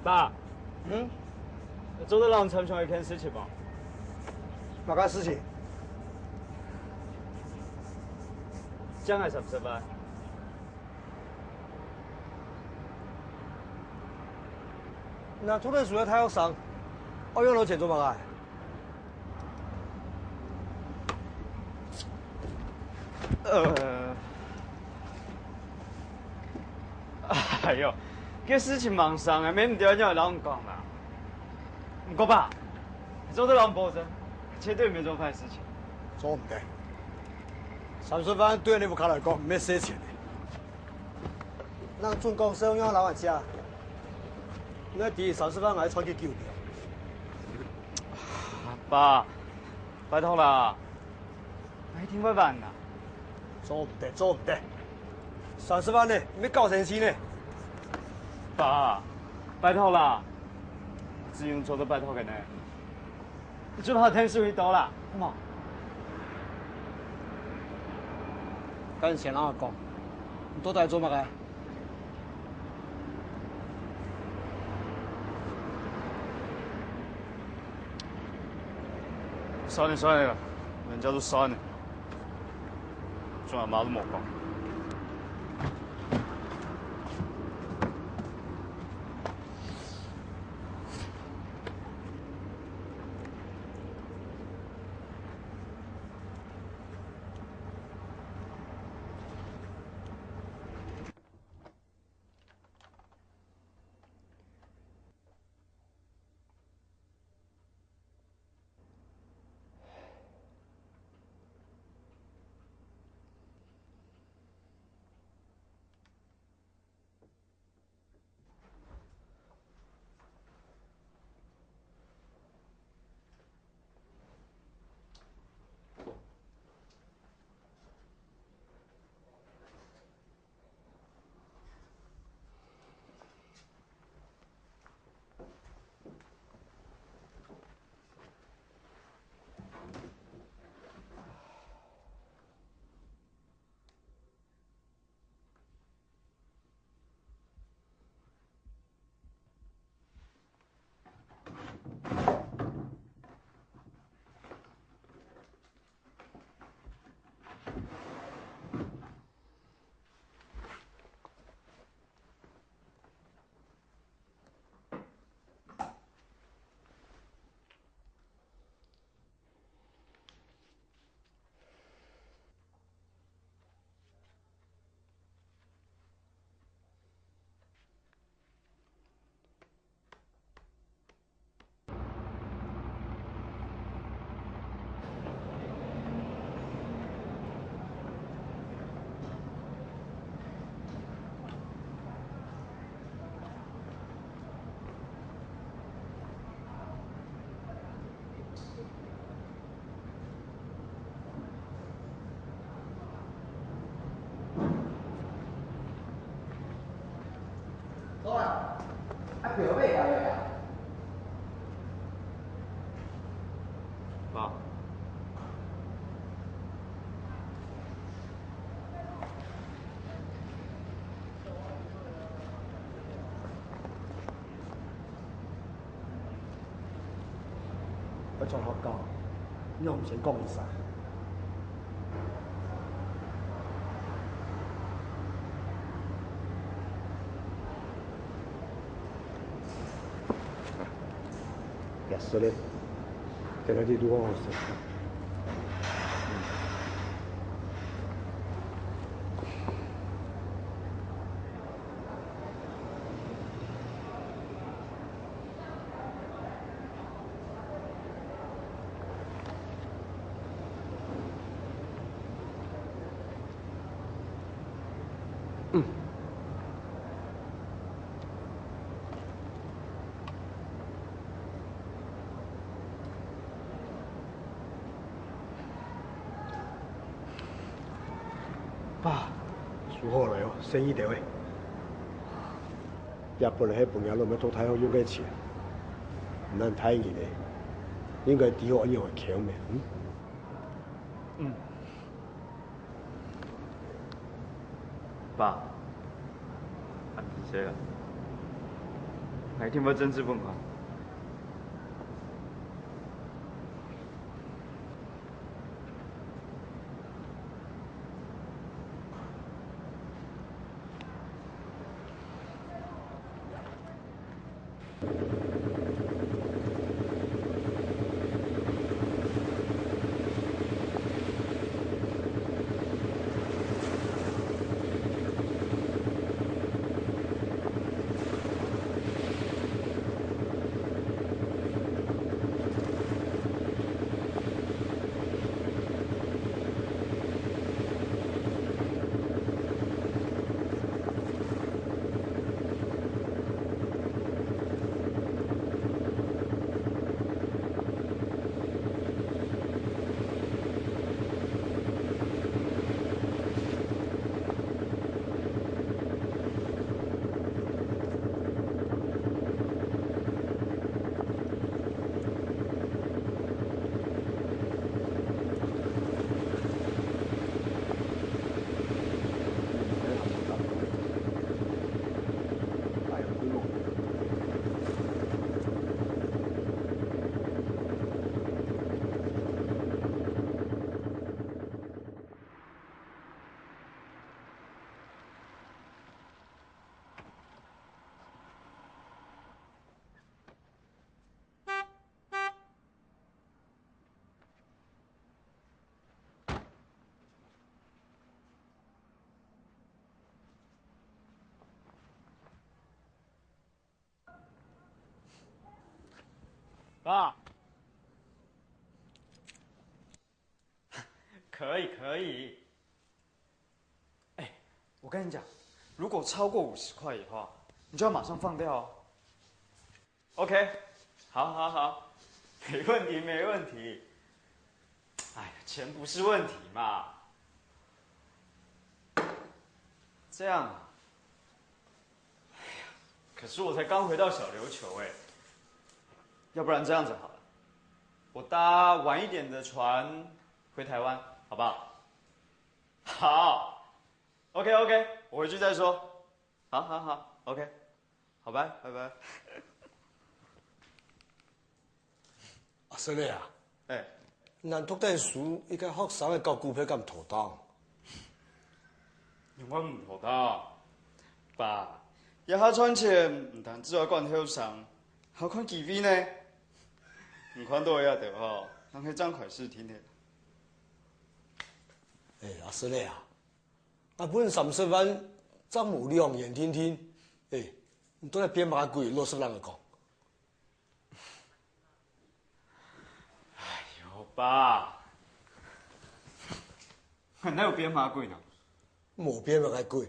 爸，做得让参详一件事情吧。哪个事情？将来上班？那昨天主要他要上，我用了钱做嘛哎呦，这事情忙上啊，免掉就老人讲啦。不过爸，做得让保证，绝对没做坏事情。做唔得，30万对你屋企来讲唔咩少钱的。咱准公司用老万家，那第30万还传去救掉。爸，拜托啦，还听我办呐。做唔得，30万呢，没搞成钱呢。爸，拜托啦，只用做都拜托给你。你最好听数一刀啦，好冇？跟前人讲，你都在做乜嘅？算了，人家都删了，仲有嘛都冇讲。票买来啊！爸，我做学教，你又唔使讲晒。也是嘞，在那里多好事。爸，输好了哟，生意到位。也本来迄朋友拢要做太好用嘅钱，唔能睇见咧，应该抵我以后强咩？爸，俺是谁了？哪一天要政治崩溃？爸，可以可以。哎，我跟你讲，如果超过50块以后，你就要马上放掉哦。OK， 好，好，好，没问题，没问题。哎呀，钱不是问题嘛。这样啊，哎呀，可是我才刚回到小琉球哎。要不然这样子好了，我搭晚一点的船回台湾，好不好？好 ，OK OK， 我回去再说。好，好，好 ，OK， 好，拜拜拜。阿孙女啊，哎，咱读册书应该学生会交股票咁妥当。我唔妥当，爸，一下赚钱唔但只要管后生，还看机会呢。唔看到遐着吼，人迄张款式挺的。哎，阿孙女啊，啊本30万，张无量眼听听，哎，你都来编马贵，60人个讲。哎呦，爸，哪有编马贵呢？无编马个贵，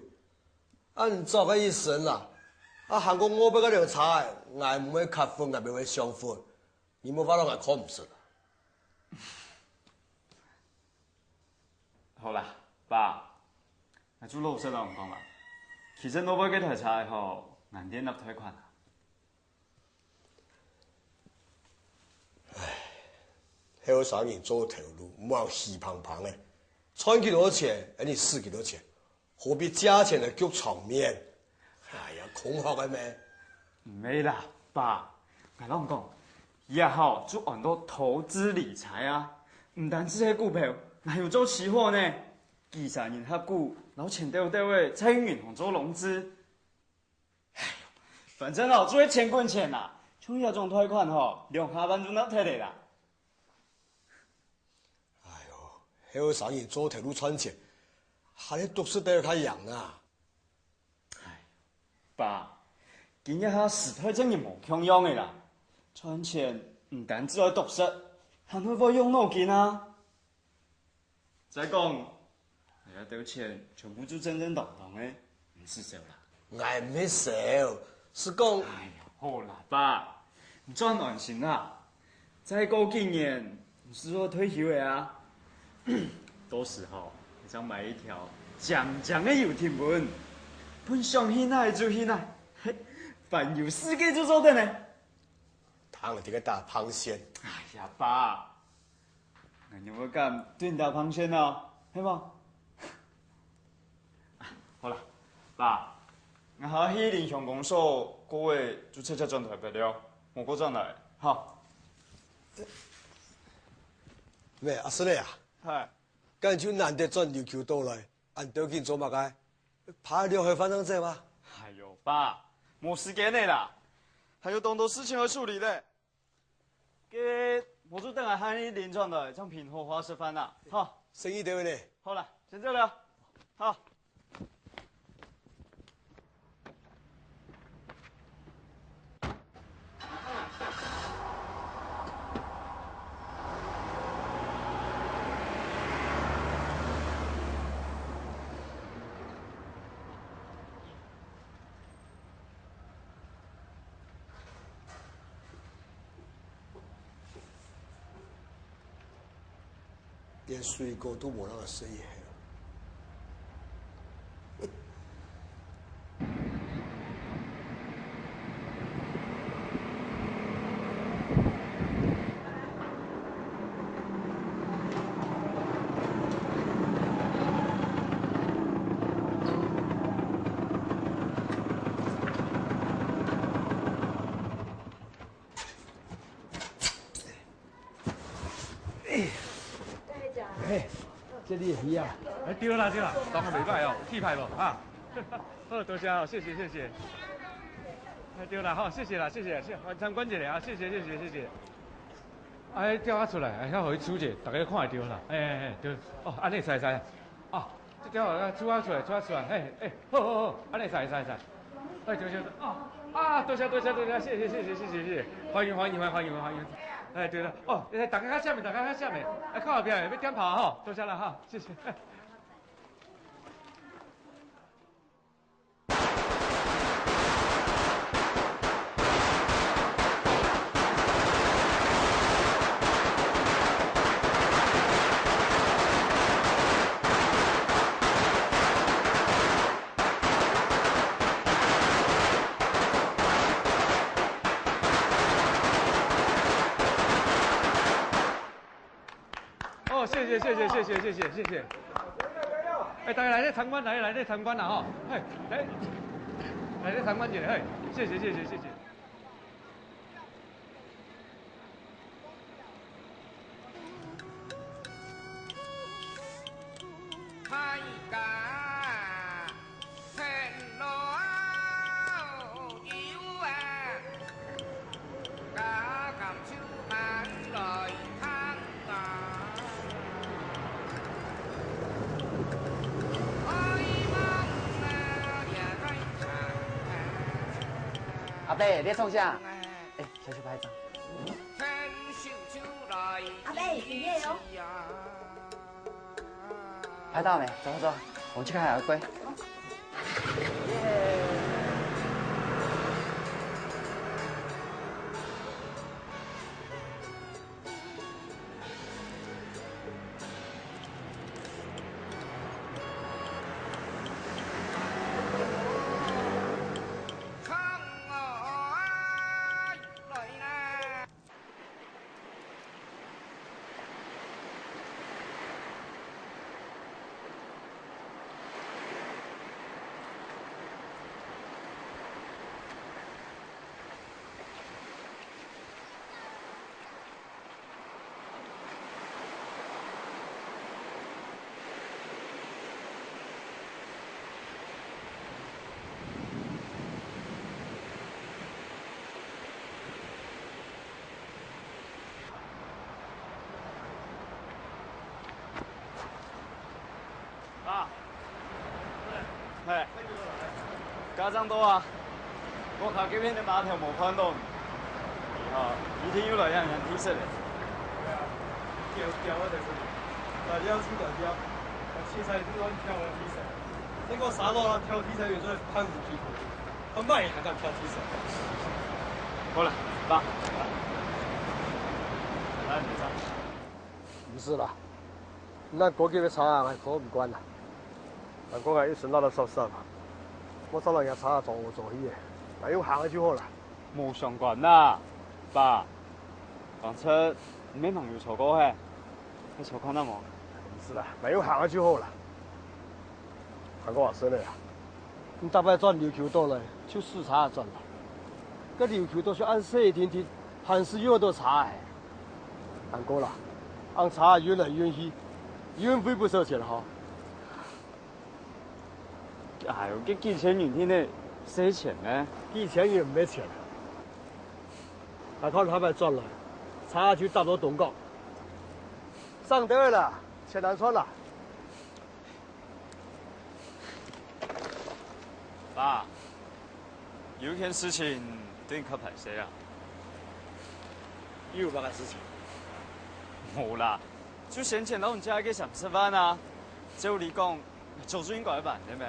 按照个意思啦。啊，韩国我要个调查的，俺唔会扣分，俺唔会上分，你冇法度俺考唔出啦。好啦，爸，做老实人讲啦，其实我要去调查的吼，硬点立贷款啊。还有啥人做头路，唔好稀胖胖的，赚几多钱，你死几多钱，何必价钱来脚场面？哎呀，空学的咩？唔係啦，爸，我老講，以後做很多投資理財啊，唔單止係股票，還有做期貨呢。幾十年合股，然後錢掉嘅，再用銀行做融資。哎呦，反正哦，做錢滾錢啦，像那種貸款吼，2下班就能摕嚟啦。还有啥人做头路赚钱，还得读书都要看样啊！爸，今日下时代真係無強樣嘅啦，賺錢唔單止愛讀書，還會用腦筋啊！再講，你一丟錢全部就正正當當嘅，唔是少啦。我唔係少，是講。哎呀，好啦，爸，你賺安心啦。再過幾年，你是說退休嘅啊？到時候你想買一條長長的遊艇本，本想去哪就去哪，環遊世界就做得呢。躺這個大螃蟹。哎呀，爸，我有冇敢對大螃蟹呢？係嗎？好啦，爸，我下去聯祥公所，各位就車車轉台北了，我過轉來，好。咩？阿叔你啊？係。咁就難得轉琉球島來，按條件做乜嘅？拍了去翻張證嗎？哎呦，爸，冇時間的啦，還有咁多事情要處理咧。嘅，我就等下喊你連轉來，將平和花食飯啦。好，生意點樣呢？好啦，先這了。好。連水果都冇那個生意係。这里鱼啊！哎，对啦对啦，当个袂歹哦，气派无啊？好，多谢哦，谢谢谢谢。哎，对啦，好，谢谢啦，谢谢，参观一下啊，谢谢谢谢谢谢。哎，钓啊出来，哎，遐互伊处者，大家看会到啦。哎，对，哦，安尼使使。哦，这钓啊，处啊出来，处啊出来，好好好，安尼使。哎，对，哦，啊，多谢，谢谢，欢迎。哎，对了，哦，大家较下面，哎，靠后边，要点跑哈，多谢了哈，谢谢。谢。哎，大家来参观，来参观啦哈！哎，来参观一下，哎，谢谢。太家天路有啊，家cầm手慢來看啊。阿伯，你创啥？哎，小去拍照。阿伯，毕业哦。拍到没？走，我们去看海龟。啊，嘿，家长多啊，我靠这边的码头无看到，哦，一天又来让人提示嘞。钓我就是，大家出大钓，器材都要挑我提示。那个啥咯，挑题材有时候攀虎皮裤，他慢一还敢挑题材。好了，爸，来你上。不是啦，那过去的茶啊，还可唔管啦。但讲啊，一时闹得受伤啊，我找人家茶做我做起嘅，那有行就好啦。冇相关啦，爸，当初你朋友错过嘿，你错看得冇？不是啦，那有行就好啦。还我话说嘞啊，你大摆转琉球岛来，就视察转啦。这琉球岛是按时一天天，还是有多茶哎。但过啦，按茶越来越稀，运费不收钱了哈。哎呦，这几千元天的谁钱呢？几千元没钱了，还靠他们赚了，茶就差不多东港。上队了，钱难穿了。爸，有一件事情对你可排谁啊？有啥事情？冇啦，就先前老人家给想吃饭啊，照理讲就是应该办的咩？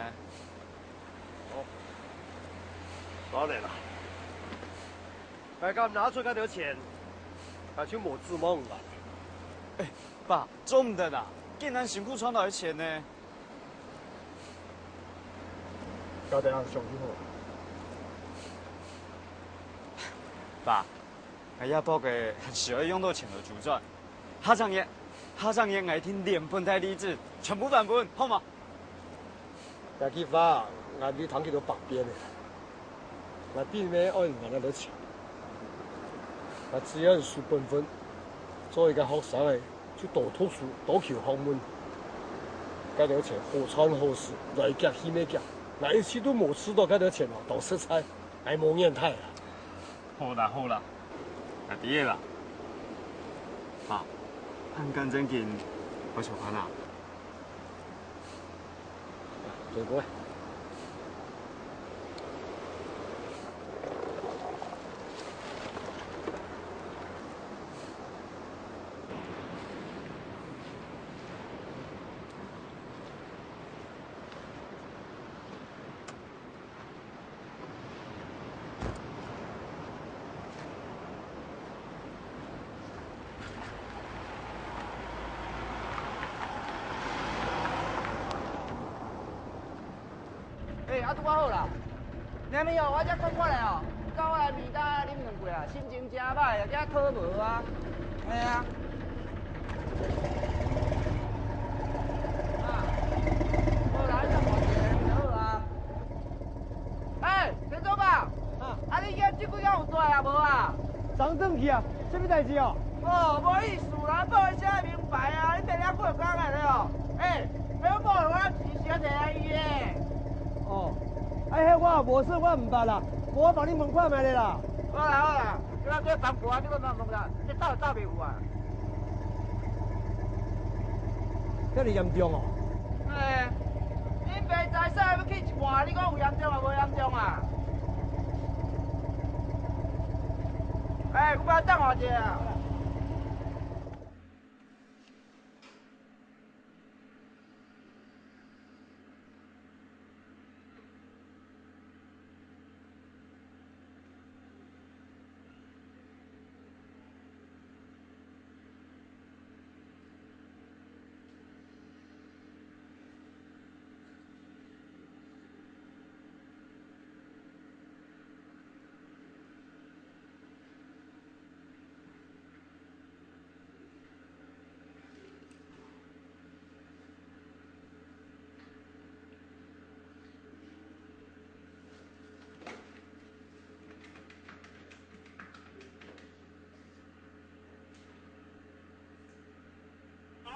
哦，当然啦，大家拿出那条钱，还去冇自梦吧？哎，爸，做唔得啦，竟然辛苦赚到的钱呢？交代俺上去好。爸，哎呀，宝贝，很需要用到钱的主转。下场也爱听连本带利字，全部版本，好吗？那句话，俺你堂起都旁边的，那并没按人家的钱，那只要是书本分，做一个学生的，就多读书，多求学问，这条钱好穿好使，来夹去没夹，那一次都冇吃到这条钱哦，到食材还冇眼太啊。好啦好啦，那第一啦，爸，按干正经，我想看啦。对不？啊，拄好啦。娘咪哦，我才赶过来哦，到我来面搭啉两杯啊，心情真歹，又惊讨无啊。嘿啊。好啦，咱换一个就好啊。哎，田总吧，啊，你今这几工有做啊无啊？上转去啊，什么代志哦？哦，无意思啦，报一声明白啊，你第二过讲来了哦。哎，还有报我钱小弟阿姨诶。哦，哎，迄我也无说，我唔捌啦，我帮你问看卖咧啦。好啦好啦，今仔这放过啊，你个问啦，你走袂有啊？这么严重哦？哎，恁爸财产要去一半，你讲有严重啊？无严重啊？哎，我要等我一下啊。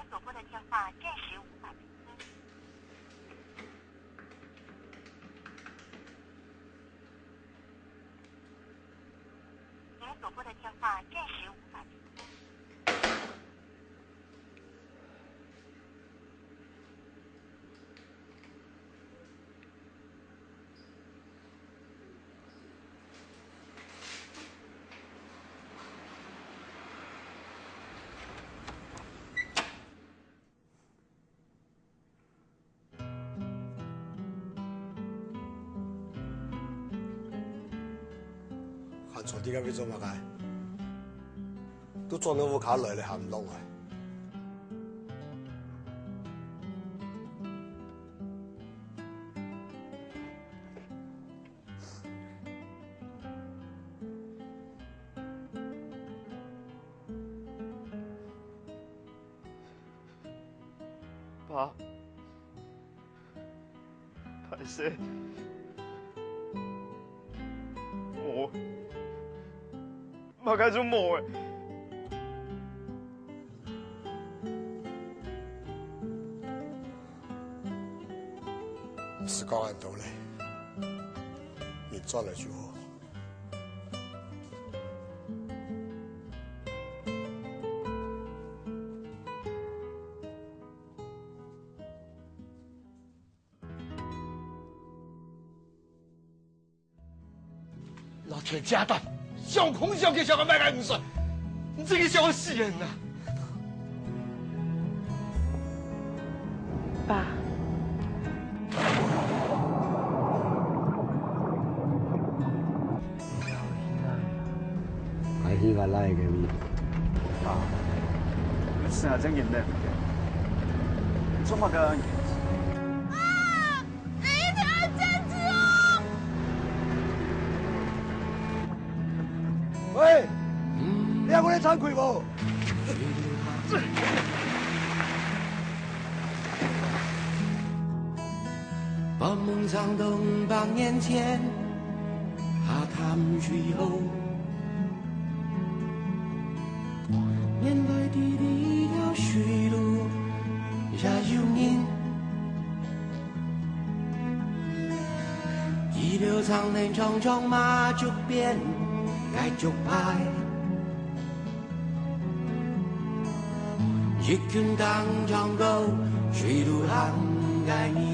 所拨的电话暂时无法接听。您所拨的电话暂时无法接听。俺坐底下要做乜嘅？都撞到我卡來，你行唔落啊！爸，歹勢，冇該做冇誒。時間還到嘞，你轉來就好。老天家的，小空小给小个卖个50，你这个小死人呐！爸。I hear I like it. 爸，你成日整件咩？做乜嘅？喂，你有冇啲慚愧冇？把梦想灯放眼前，下潭水后，年代的一条水路，下有人，一流长人匆匆马就变。该就派，一群当长狗，水路涵盖你。